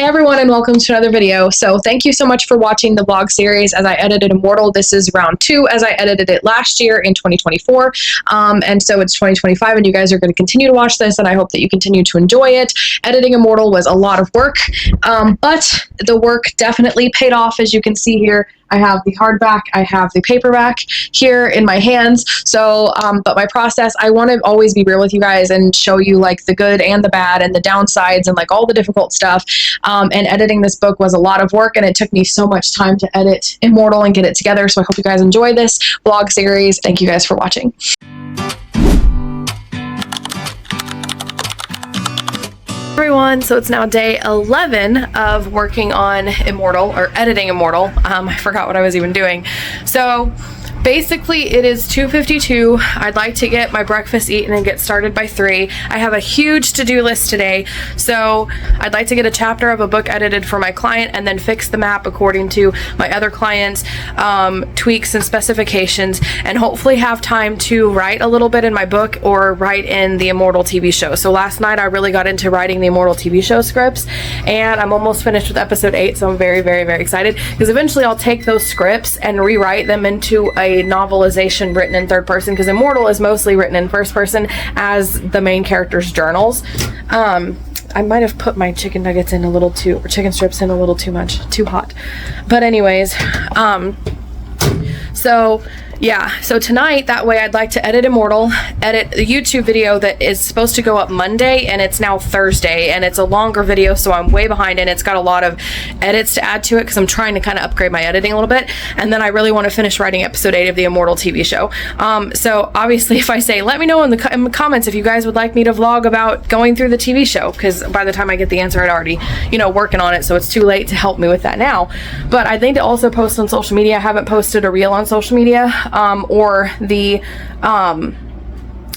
Hey everyone, and welcome to another video. So thank you so much for watching the vlog series as I edited Immortal. This is round 2 as I edited it last year in 2024. And so it's 2025 and you guys are going to continue to watch this, and I hope that you continue to enjoy it. Editing Immortal was a lot of work, but the work definitely paid off. As you can see here, I have the hardback, I have the paperback here in my hands. So, but my process, I want to always be real with you guys and show you like the good and the bad and the downsides and like all the difficult stuff. And editing this book was a lot of work, and it took me so much time to edit Immortal and get it together. So I hope you guys enjoy this vlog series. Thank you guys for watching. Everyone, so it's now day 11 of working on Immortal, or editing Immortal. I forgot what I was even doing. So basically it is 2:52. I'd like to get my breakfast eaten and get started by 3. I have a huge to-do list today, so I'd like to get a chapter of a book edited for my client and then fix the map according to my other clients' tweaks and specifications, and hopefully have time to write a little bit in my book or write in the Immortal TV show. So last night I really got into writing the Immortal TV show scripts, and I'm almost finished with episode 8, so I'm very, very, very excited, because eventually I'll take those scripts and rewrite them into a novelization written in third person, because Immortal is mostly written in first person as the main character's journals. I might have put my chicken nuggets in a little too, or chicken strips in a little too much, too hot. But anyways, so yeah, so tonight, that way I'd like to edit Immortal, edit the YouTube video that is supposed to go up Monday, and it's now Thursday, and it's a longer video, so I'm way behind, and it's got a lot of edits to add to it, because I'm trying to kind of upgrade my editing a little bit, and then I really want to finish writing episode 8 of the Immortal TV show. So obviously, if I say, let me know in the comments if you guys would like me to vlog about going through the TV show, because by the time I get the answer, I'd already, you know, working on it, so it's too late to help me with that now. But I think to also post on social media. I haven't posted a reel on social media, or the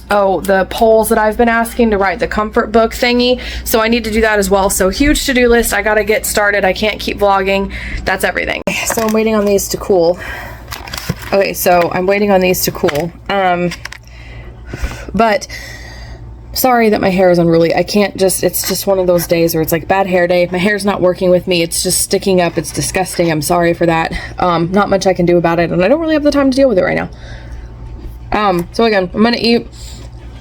the polls that I've been asking to write the comfort book thingy, so I need to do that as well. So huge to-do list. I gotta get started. I can't keep vlogging. That's everything. So I'm waiting on these to cool. Okay, so I'm waiting on these to cool. But sorry that my hair is unruly. I can't just, it's just one of those days where it's like bad hair day. My hair's not working with me. It's just sticking up. It's disgusting. I'm sorry for that. Not much I can do about it, and I don't really have the time to deal with it right now. So again, I'm gonna eat.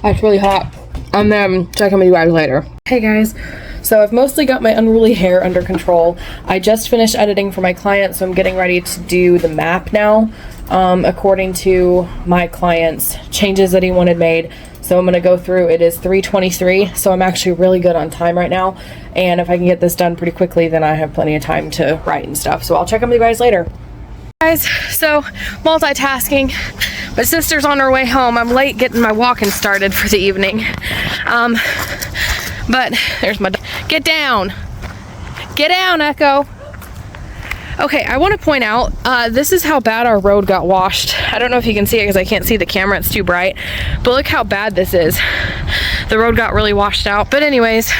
It's really hot, and then check in with you guys later. Hey guys. So I've mostly got my unruly hair under control. I just finished editing for my client, so I'm getting ready to do the map now, according to my client's changes that he wanted made. So I'm going to go through. It is 3:23, so I'm actually really good on time right now, and if I can get this done pretty quickly, then I have plenty of time to write and stuff. So I'll check in with you guys later. Guys, so multitasking. My sister's on her way home. I'm late getting my walking started for the evening. But there's my dog. Get down. Get down, Echo. Okay, I want to point out, this is how bad our road got washed. I don't know if you can see it because I can't see the camera, it's too bright. But look how bad this is. The road got really washed out. But anyways,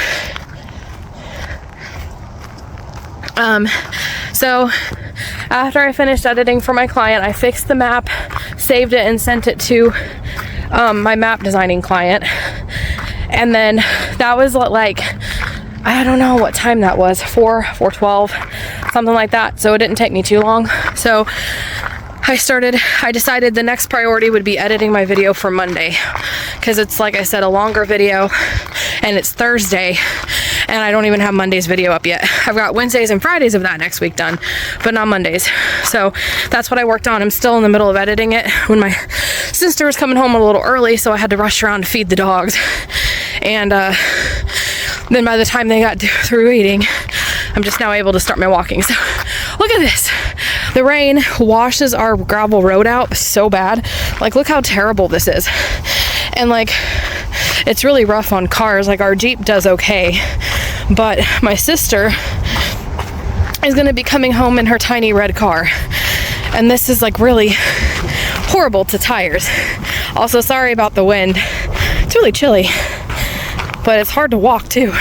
so after I finished editing for my client, I fixed the map, saved it, and sent it to my map designing client. And then that was like, I don't know what time that was, 4:12, something like that. So it didn't take me too long. So I decided the next priority would be editing my video for Monday, because it's, like I said, a longer video, and it's Thursday, and I don't even have Monday's video up yet. I've got Wednesdays and Fridays of that next week done, but not Mondays. So that's what I worked on. I'm still in the middle of editing it when my sister was coming home a little early, so I had to rush around to feed the dogs. And then by the time they got through eating, I'm just now able to start my walking. So look at this. The rain washes our gravel road out so bad. Like, look how terrible this is. And like, it's really rough on cars. Like, our Jeep does okay, but my sister is gonna be coming home in her tiny red car, and this is like really horrible to tires. Also, sorry about the wind. It's really chilly, but it's hard to walk too,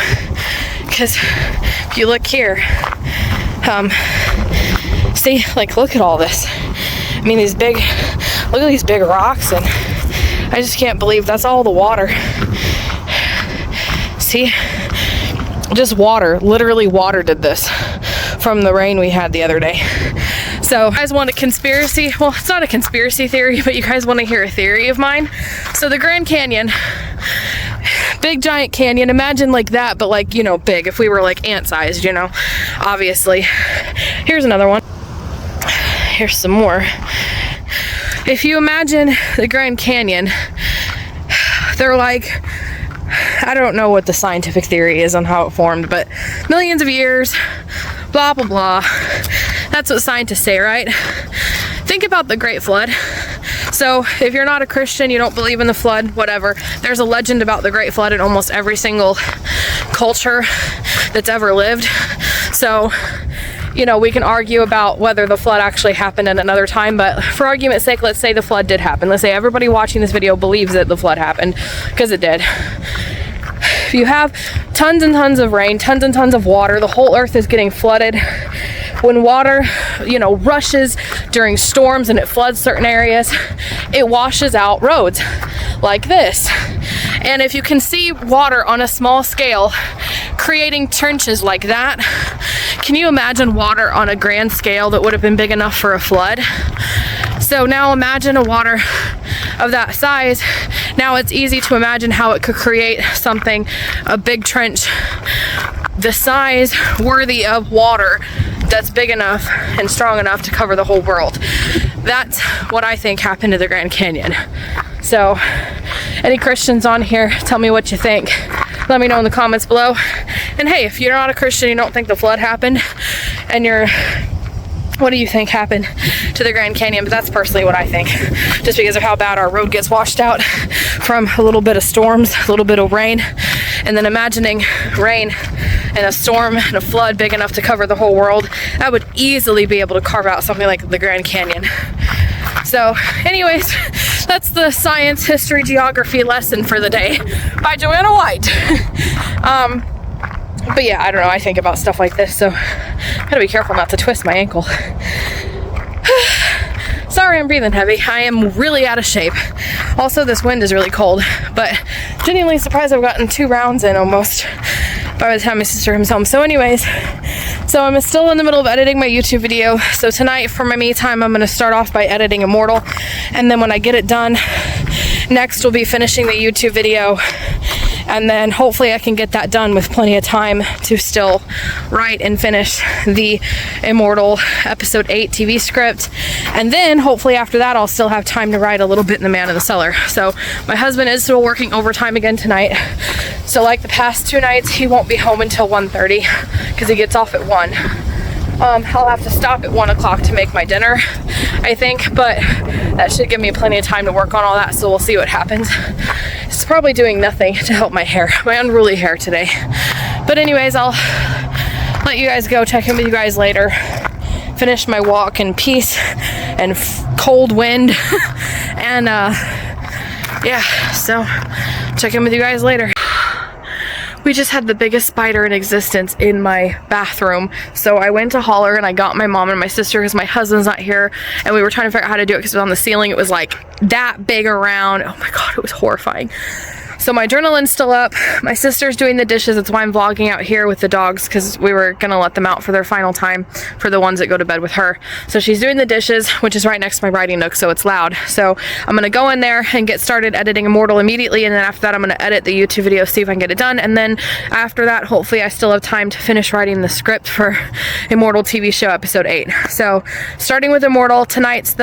because if you look here, see, like, look at all this. I mean, look at these big rocks, and I just can't believe that's all the water. See, just water, literally water did this from the rain we had the other day. So you guys want a conspiracy? Well, it's not a conspiracy theory, but you guys want to hear a theory of mine? So the Grand Canyon, big giant canyon, imagine like that, but like, you know, big, if we were like ant-sized, you know, obviously. Here's another one. Here's some more. If you imagine the Grand Canyon, they're like, I don't know what the scientific theory is on how it formed, but millions of years, blah, blah, blah. That's what scientists say, right? Think about the Great Flood. So if you're not a Christian, you don't believe in the flood, whatever, there's a legend about the Great Flood in almost every single culture that's ever lived. So, you know, we can argue about whether the flood actually happened at another time, but for argument's sake, let's say the flood did happen. Let's say everybody watching this video believes that the flood happened, because it did. If you have tons and tons of rain, tons and tons of water, the whole earth is getting flooded. When water, you know, rushes during storms and it floods certain areas, it washes out roads like this. And if you can see water on a small scale creating trenches like that, can you imagine water on a grand scale that would have been big enough for a flood? So now imagine a water of that size. Now it's easy to imagine how it could create something, a big trench, the size worthy of water that's big enough and strong enough to cover the whole world. That's what I think happened to the Grand Canyon. So any Christians on here, tell me what you think. Let me know in the comments below. And hey, if you're not a Christian, you don't think the flood happened, and what do you think happened to the Grand Canyon? But that's personally what I think, just because of how bad our road gets washed out from a little bit of storms, a little bit of rain, and then imagining rain and a storm and a flood big enough to cover the whole world. That would easily be able to carve out something like the Grand Canyon. So anyways, that's the science, history, geography lesson for the day by Joanna White. But yeah, I don't know, I think about stuff like this, so gotta be careful not to twist my ankle. Sorry, I'm breathing heavy. I am really out of shape. Also, this wind is really cold, but genuinely surprised I've gotten 2 rounds in almost by the time my sister comes home. So anyways, so I'm still in the middle of editing my YouTube video. So tonight for my me time, I'm gonna start off by editing Immortal, and then when I get it done, next we'll be finishing the YouTube video. And then hopefully I can get that done with plenty of time to still write and finish the Immortal episode 8 TV script. And then hopefully after that I'll still have time to write a little bit in The Man in the Cellar. So my husband is still working overtime again tonight. So like the past 2 nights, he won't be home until 1:30 because he gets off at 1. I'll have to stop at 1 o'clock to make my dinner, I think, but that should give me plenty of time to work on all that, so we'll see what happens. It's probably doing nothing to help my hair, my unruly hair today. But anyways, I'll let you guys go, check in with you guys later, finish my walk in peace and cold wind, and yeah, so check in with you guys later. We just had the biggest spider in existence in my bathroom. So I went to holler and I got my mom and my sister because my husband's not here, and we were trying to figure out how to do it because it was on the ceiling. It was like that big around. Oh my God, it was horrifying. So my adrenaline's still up. My sister's doing the dishes. That's why I'm vlogging out here with the dogs, because we were gonna let them out for their final time for the ones that go to bed with her. So she's doing the dishes, which is right next to my writing nook, so it's loud. So I'm gonna go in there and get started editing Immortal immediately, and then after that I'm gonna edit the YouTube video, see if I can get it done, and then after that hopefully I still have time to finish writing the script for Immortal TV show episode 8. So starting with Immortal, tonight's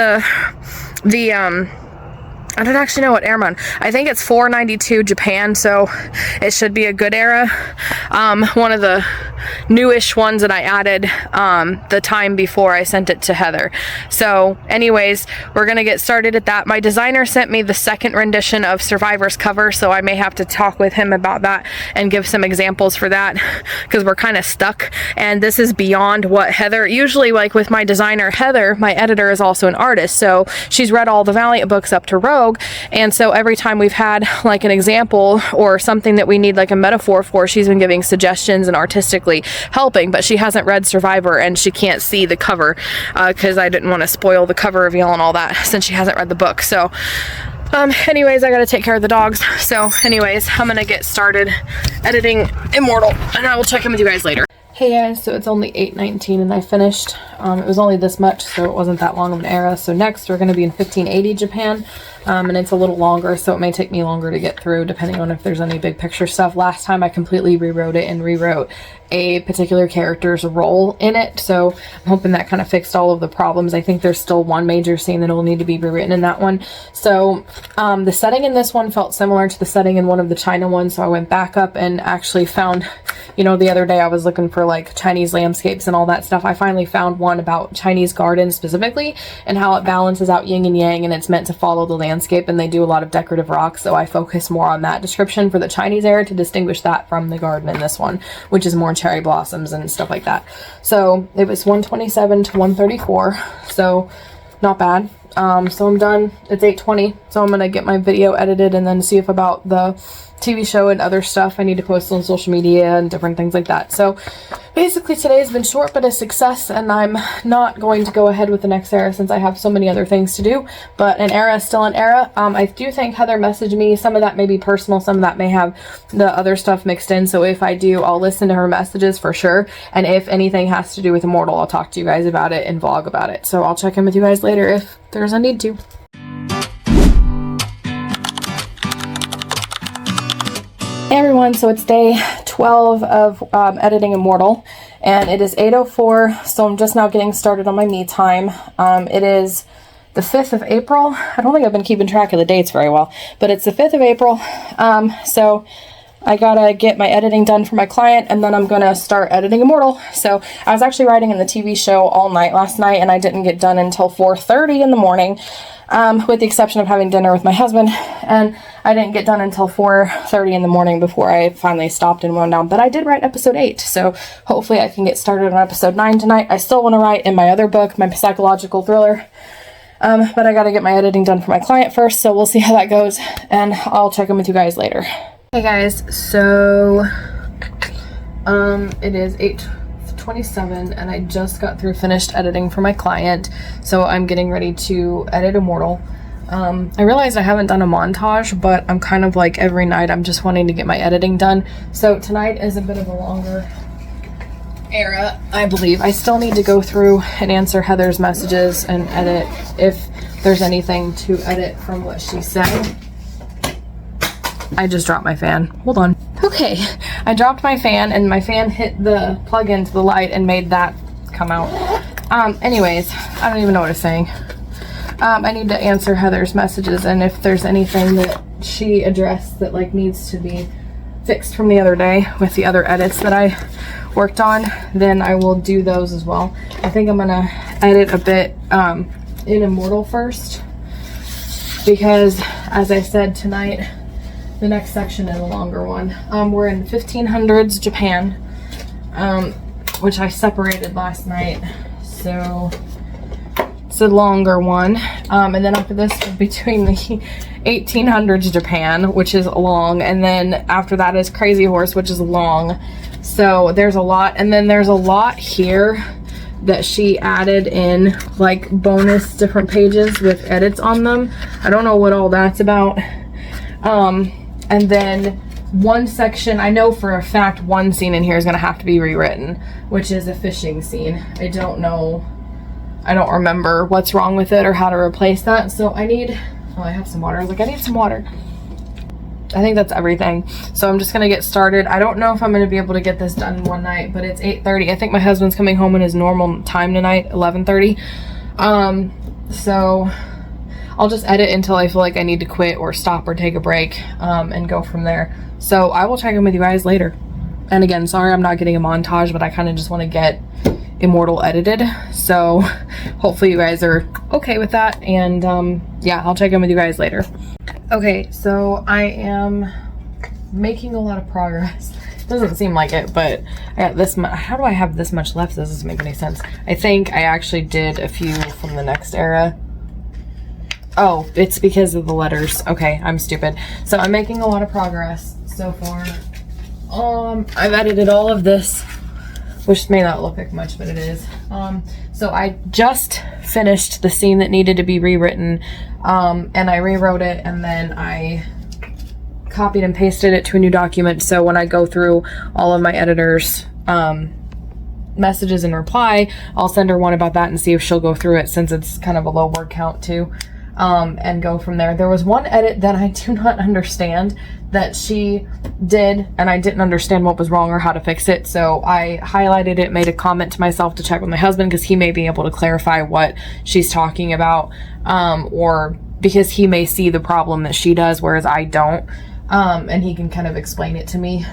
I don't actually know what era I'm on. I think it's 492 Japan, so it should be a good era. One of the newish ones that I added the time before I sent it to Heather. So anyways, we're gonna get started at that. My designer sent me the second rendition of Survivor's cover, so I may have to talk with him about that and give some examples for that, because we're kind of stuck, and this is beyond what Heather, usually like with my designer Heather, my editor is also an artist, so she's read all the Valiant books up to Rogue, and so every time we've had like an example or something that we need like a metaphor for, she's been giving suggestions and artistically helping, but she hasn't read Survivor and she can't see the cover because I didn't want to spoil the cover reveal and all that since she hasn't read the book. So Anyways, I gotta take care of the dogs. So anyways, I'm gonna get started editing Immortal, and I will check in with you guys later. Hey guys, so it's only 8:19 and I finished. It was only this much, so it wasn't that long of an era. So next we're gonna be in 1580 Japan. And it's a little longer, so it may take me longer to get through depending on if there's any big picture stuff. Last time I completely rewrote it and rewrote a particular character's role in it, so I'm hoping that kind of fixed all of the problems. I think there's still one major scene that will need to be rewritten in that one. So the setting in this one felt similar to the setting in one of the China ones, so I went back up and actually found, you know, the other day I was looking for like Chinese landscapes and all that stuff. I finally found one about Chinese gardens specifically and how it balances out yin and yang, and it's meant to follow the landscape, and they do a lot of decorative rocks, so I focus more on that description for the Chinese era to distinguish that from the garden in this one, which is more cherry blossoms and stuff like that. So it was 127 to 134, so not bad. So I'm done. It's 8:20, so I'm gonna get my video edited and then see if about the TV show and other stuff I need to post on social media and different things like that. So basically today's been short but a success, and I'm not going to go ahead with the next era since I have so many other things to do, but an era is still an era. I do think Heather messaged me. Some of that may be personal, some of that may have the other stuff mixed in, so if I do, I'll listen to her messages for sure, and if anything has to do with Immortal, I'll talk to you guys about it and vlog about it. So I'll check in with you guys later if there's a need to. Hey everyone, so it's day 12 of editing Immortal, and it is 8:04, so I'm just now getting started on my me time. It is the 5th of April. I don't think I've been keeping track of the dates very well, but it's the 5th of April, so I gotta get my editing done for my client, and then I'm gonna start editing Immortal. So I was actually writing in the TV show all night last night, and I didn't get done until 4:30 in the morning. With the exception of having dinner with my husband, and I didn't get done until 4:30 in the morning before I finally stopped and wound down. But I did write episode 8, so hopefully I can get started on episode 9 tonight. I still want to write in my other book, my psychological thriller, but I got to get my editing done for my client first, so we'll see how that goes, and I'll check in with you guys later. Hey guys, so it is 8:27 and I just got through finished editing for my client, so I'm getting ready to edit Immortal. I realized I haven't done a montage, but I'm kind of like every night I'm just wanting to get my editing done, so tonight is a bit of a longer era, I believe. I still need to go through and answer Heather's messages and edit if there's anything to edit from what she said. I just dropped my fan. Hold on. Okay, I dropped my fan, and my fan hit the plug into the light and made that come out. Anyways, I don't even know what it's saying. I need to answer Heather's messages, and if there's anything that she addressed that like needs to be fixed from the other day with the other edits that I worked on, then I will do those as well. I think I'm gonna edit a bit in Immortal first, because as I said tonight, the next section is a longer one. We're in 1500s Japan, which I separated last night, so it's a longer one. And then after this, between the 1800s Japan, which is long, and then after that is Crazy Horse, which is long. So there's a lot, and then there's a lot here that she added in, like bonus different pages with edits on them. I don't know what all that's about. And then one section, I know for a fact one scene in here is going to have to be rewritten, which is a fishing scene. I don't remember what's wrong with it or how to replace that. So I need, oh, I have some water. I was like, I need some water. I think that's everything. So I'm just going to get started. I don't know if I'm going to be able to get this done in one night, but it's 8:30. I think my husband's coming home in his normal time tonight, 11:30. So I'll just edit until I feel like I need to quit or stop or take a break, and go from there. So I will check in with you guys later. And again, sorry I'm not getting a montage, but I kind of just want to get Immortal edited. So hopefully you guys are okay with that. And yeah, I'll check in with you guys later. Okay, so I am making a lot of progress. Doesn't seem like it, but I got this much. How do I have this much left? This doesn't make any sense. I think I actually did a few from the next era. Oh, it's because of the letters. Okay, I'm stupid. So I'm making a lot of progress so far. I've edited all of this which may not look like much, but it is. So I just finished the scene that needed to be rewritten, and I rewrote it, and then I copied and pasted it to a new document. So when I go through all of my editor's messages and reply, I'll send her one about that and see if she'll go through it, since it's kind of a low word count too, and go from there. There was one edit that I do not understand that she did, and I didn't understand what was wrong or how to fix it, so I highlighted it, made a comment to myself to check with my husband, because he may be able to clarify what she's talking about, or because he may see the problem that she does, whereas I don't. And he can kind of explain it to me,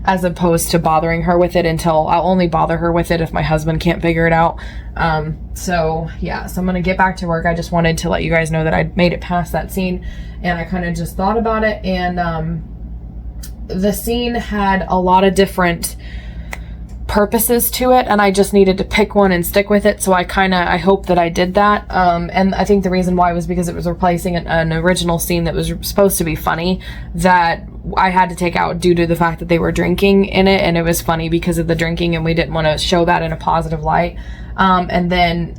as opposed to bothering her with it until I'll only bother her with it if my husband can't figure it out. So yeah, so I'm gonna get back to work. I just wanted to let you guys know that I made it past that scene, and I kind of just thought about it, and the scene had a lot of different purposes to it, and I just needed to pick one and stick with it. So I hope that I did that, and I think the reason why was because it was replacing an original scene that was supposed to be funny that I had to take out due to the fact that they were drinking in it, and it was funny because of the drinking, and we didn't want to show that in a positive light. And then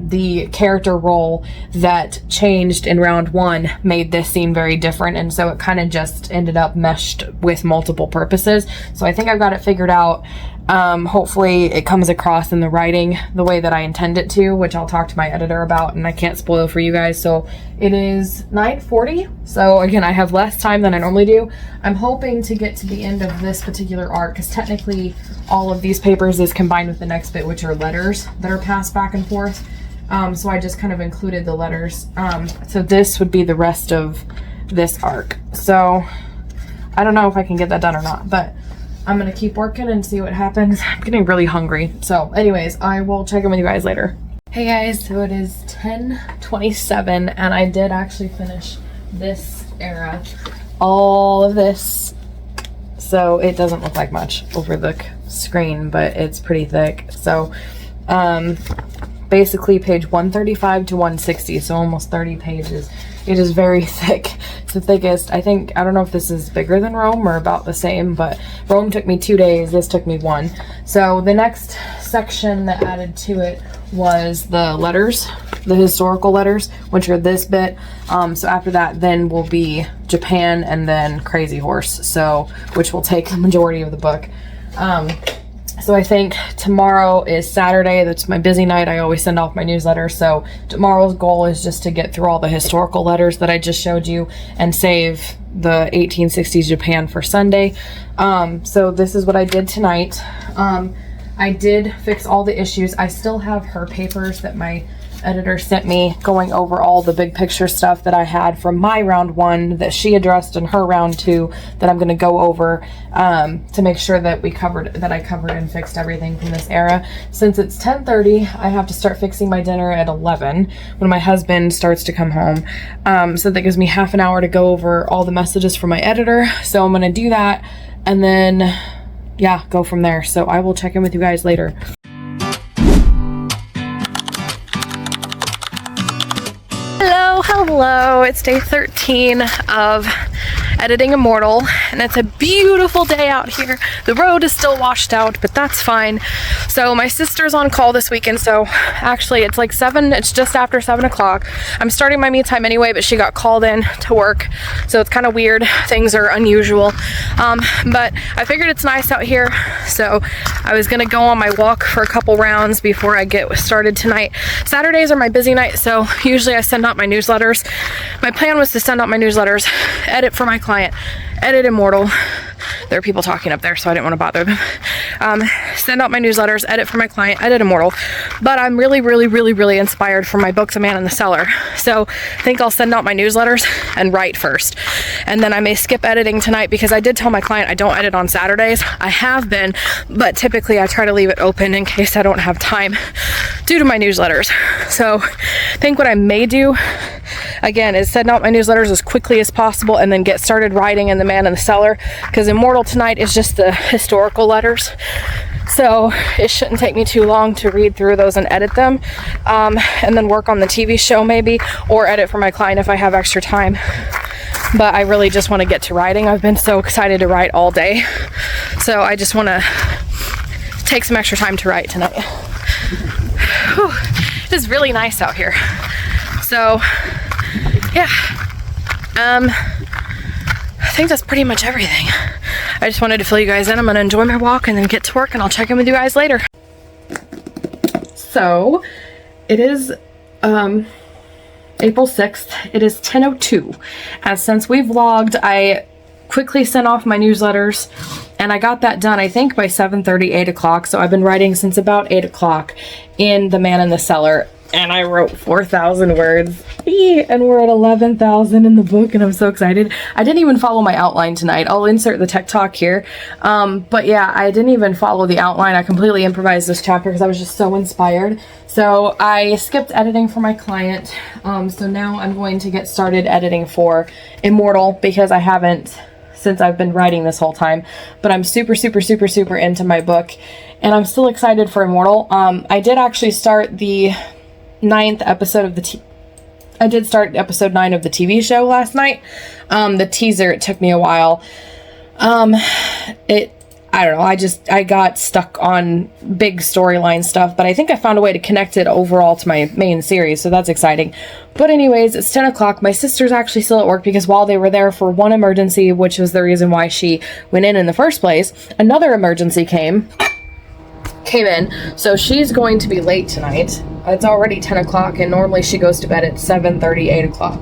the character role that changed in round one made this scene very different, and so it kind of just ended up meshed with multiple purposes. So I think I've got it figured out. Hopefully it comes across in the writing the way that I intend it to, which I'll talk to my editor about, and I can't spoil for you guys. So it is 9:40, so again, I have less time than I normally do. I'm hoping to get to the end of this particular arc, because technically all of these papers is combined with the next bit, which are letters that are passed back and forth. So I just kind of included the letters. So this would be the rest of this arc. So I don't know if I can get that done or not, but I'm gonna keep working and see what happens. I'm getting really hungry. So anyways, I will check in with you guys later. Hey guys, so it is 10:27, and I did actually finish this era, all of this. So it doesn't look like much over the screen, but it's pretty thick. So basically page 135 to 160, so almost 30 pages. It is very thick. It's the thickest. I don't know if this is bigger than Rome or about the same, but Rome took me 2 days. This took me 1. So the next section that added to it was the letters, the historical letters, which are this bit. So after that, then will be Japan and then Crazy Horse, so which will take the majority of the book. So I think tomorrow is Saturday. That's my busy night. I always send off my newsletter. So tomorrow's goal is just to get through all the historical letters that I just showed you and save the 1860s Japan for Sunday. So this is what I did tonight. I did fix all the issues. I still have her papers that my editor sent me going over all the big picture stuff that I had from my round 1 that she addressed in her round 2 that I'm going to go over to make sure that I covered and fixed everything from this era. Since it's 10:30, I have to start fixing my dinner at 11 when my husband starts to come home. So that gives me half an hour to go over all the messages from my editor. So I'm going to do that and then yeah, go from there. So I will check in with you guys later. Hello, it's day 13 of Editing Immortal, and it's a beautiful day out here. The road is still washed out, but that's fine. So my sister's on call this weekend, so actually it's like 7, it's just after 7 o'clock. I'm starting my me time anyway, but she got called in to work, so it's kind of weird. Things are unusual, but I figured it's nice out here, so I was gonna go on my walk for a couple rounds before I get started tonight. Saturdays are my busy night, so usually I send out my newsletters. My plan was to send out my newsletters, edit for my client, edit Immortal. There are people talking up there, so I didn't want to bother them. Send out my newsletters, edit for my client, edit Immortal. But I'm really inspired for my book, The Man in the Cellar. So I think I'll send out my newsletters and write first. And then I may skip editing tonight because I did tell my client I don't edit on Saturdays. I have been, but typically I try to leave it open in case I don't have time due to my newsletters. So I think what I may do, again, is send out my newsletters as quickly as possible and then get started writing in The Man in the Cellar, because Immortal tonight is just the historical letters. So it shouldn't take me too long to read through those and edit them, and then work on the TV show maybe, or edit for my client if I have extra time. But I really just want to get to writing. I've been so excited to write all day. So I just want to take some extra time to write tonight. Whew. It is really nice out here. So, yeah. I think that's pretty much everything. I just wanted to fill you guys in. I'm gonna enjoy my walk and then get to work, and I'll check in with you guys later. So, it is April 6th. It is 10:02. And since we vlogged, I quickly sent off my newsletters, and I got that done, I think, by 7:30, 8 o'clock. So I've been writing since about 8 o'clock in The Man in the Cellar, and I wrote 4,000 words. And we're at 11,000 in the book, and I'm so excited. I didn't even follow my outline tonight. I'll insert the tech talk here. But yeah, I didn't even follow the outline. I completely improvised this chapter because I was just so inspired. So I skipped editing for my client. So now I'm going to get started editing for Immortal, because I haven't since I've been writing this whole time. But I'm super, super, super, super into my book, and I'm still excited for Immortal. I did actually start the 9th episode of I did start episode 9 of the TV show last night. The teaser, it took me a while. I don't know, I got stuck on big storyline stuff, but I think I found a way to connect it overall to my main series, so that's exciting. But anyways, it's 10 o'clock. My sister's actually still at work, because while they were there for one emergency, which was the reason why she went in the first place, another emergency came in, so she's going to be late tonight. It's already 10 o'clock, and normally she goes to bed at 7:30, 8 o'clock.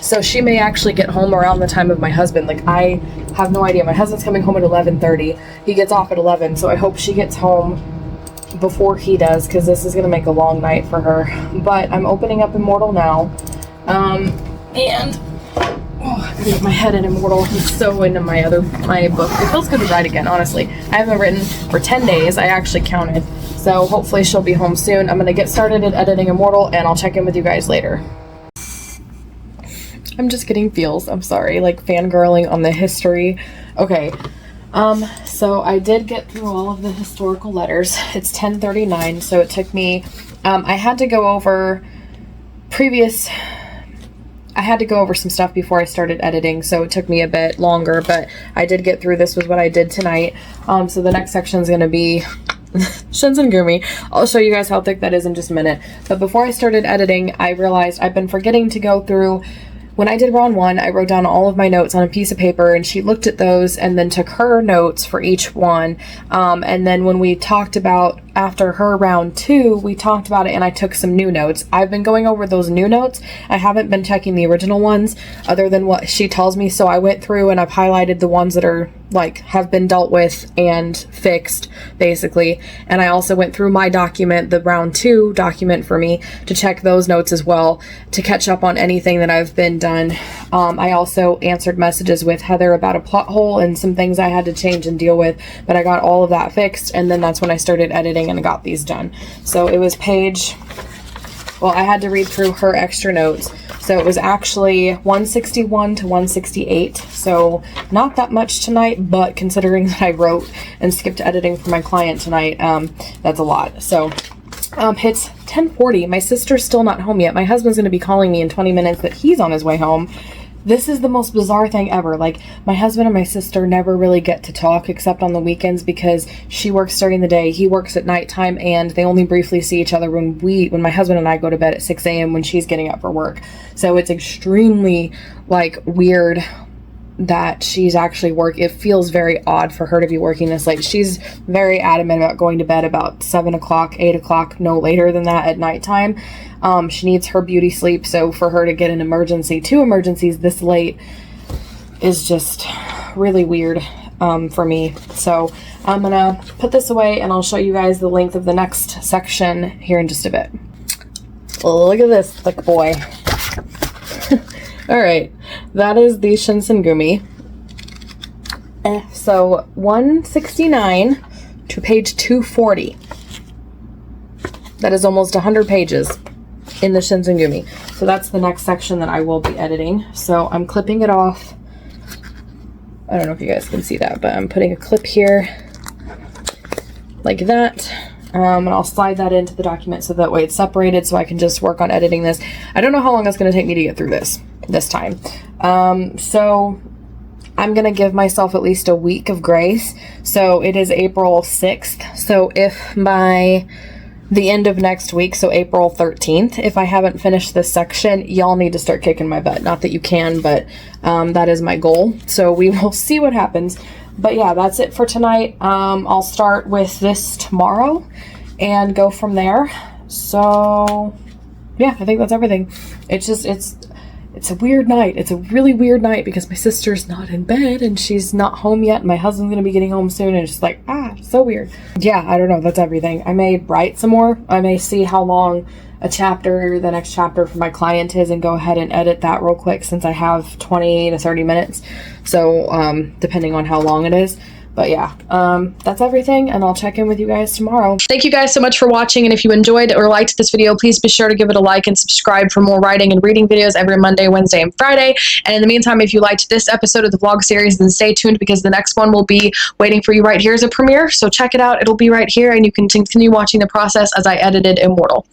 So she may actually get home around the time of my husband. Like, I have no idea. My husband's coming home at 11:30. He gets off at 11, so I hope she gets home before he does, because this is going to make a long night for her. But I'm opening up Immortal now. And I gotta get my head in Immortal. I'm so into my book. It feels good to write again, honestly. I haven't written for 10 days. I actually counted. So hopefully she'll be home soon. I'm going to get started at editing Immortal, and I'll check in with you guys later. I'm just getting feels. I'm sorry. Like, fangirling on the history. Okay. So I did get through all of the historical letters. It's 10:39, so it took me... I had to go over some stuff before I started editing, so it took me a bit longer, but I did get through. This was what I did tonight. So the next section is going to be Shinsengumi. I'll show you guys how thick that is in just a minute. But before I started editing, I realized I've been forgetting to go through... When I did round 1, I wrote down all of my notes on a piece of paper, and she looked at those and then took her notes for each one. And then when we talked about, after her round 2, we talked about it, and I took some new notes. I've been going over those new notes. I haven't been checking the original ones other than what she tells me. So I went through and I've highlighted the ones that are have been dealt with and fixed, basically. And I also went through my document, the round 2 document for me, to check those notes as well, to catch up on anything that I've been done. I also answered messages with Heather about a plot hole and some things I had to change and deal with, but I got all of that fixed, and then that's when I started editing and got these done. So it was I had to read through her extra notes. So it was actually 161 to 168. So not that much tonight, but considering that I wrote and skipped editing for my client tonight, that's a lot. So it's 10:40. My sister's still not home yet. My husband's going to be calling me in 20 minutes that he's on his way home. This is the most bizarre thing ever. Like, my husband and my sister never really get to talk except on the weekends, because she works during the day, he works at nighttime, and they only briefly see each other when my husband and I go to bed at 6 a.m. when she's getting up for work. So it's extremely, weird that she's actually it feels very odd for her to be working this late. She's very adamant about going to bed about 7 o'clock, 8 o'clock, no later than that at nighttime. She needs her beauty sleep, so for her to get two emergencies this late is just really weird for me. So I'm gonna put this away, and I'll show you guys the length of the next section here in just a bit. Look at this thick boy. Alright, that is the Shinsengumi. So 169 to page 240. That is almost 100 pages in the Shinsengumi. So that's the next section that I will be editing. So I'm clipping it off. I don't know if you guys can see that, but I'm putting a clip here like that. And I'll slide that into the document so that way it's separated, so I can just work on editing this. I don't know how long it's going to take me to get through this time. So I'm gonna give myself at least a week of grace. So it is April 6th. So if by the end of next week, so April 13th, if I haven't finished this section, y'all need to start kicking my butt. Not that you can, but that is my goal. So we will see what happens. But yeah, that's it for tonight. I'll start with this tomorrow and go from there. So yeah, I think that's everything. It's just, it's a weird night. It's a really weird night because my sister's not in bed and she's not home yet. And my husband's going to be getting home soon. And it's just like, so weird. Yeah, I don't know. That's everything. I may write some more. I may see how long the next chapter for my client is and go ahead and edit that real quick since I have 20 to 30 minutes. So, depending on how long it is. But yeah, that's everything, and I'll check in with you guys tomorrow. Thank you guys so much for watching, and if you enjoyed or liked this video, please be sure to give it a like and subscribe for more writing and reading videos every Monday, Wednesday, and Friday. And in the meantime, if you liked this episode of the vlog series, then stay tuned because the next one will be waiting for you right here as a premiere. So check it out. It'll be right here, and you can continue watching the process as I edited Immortal.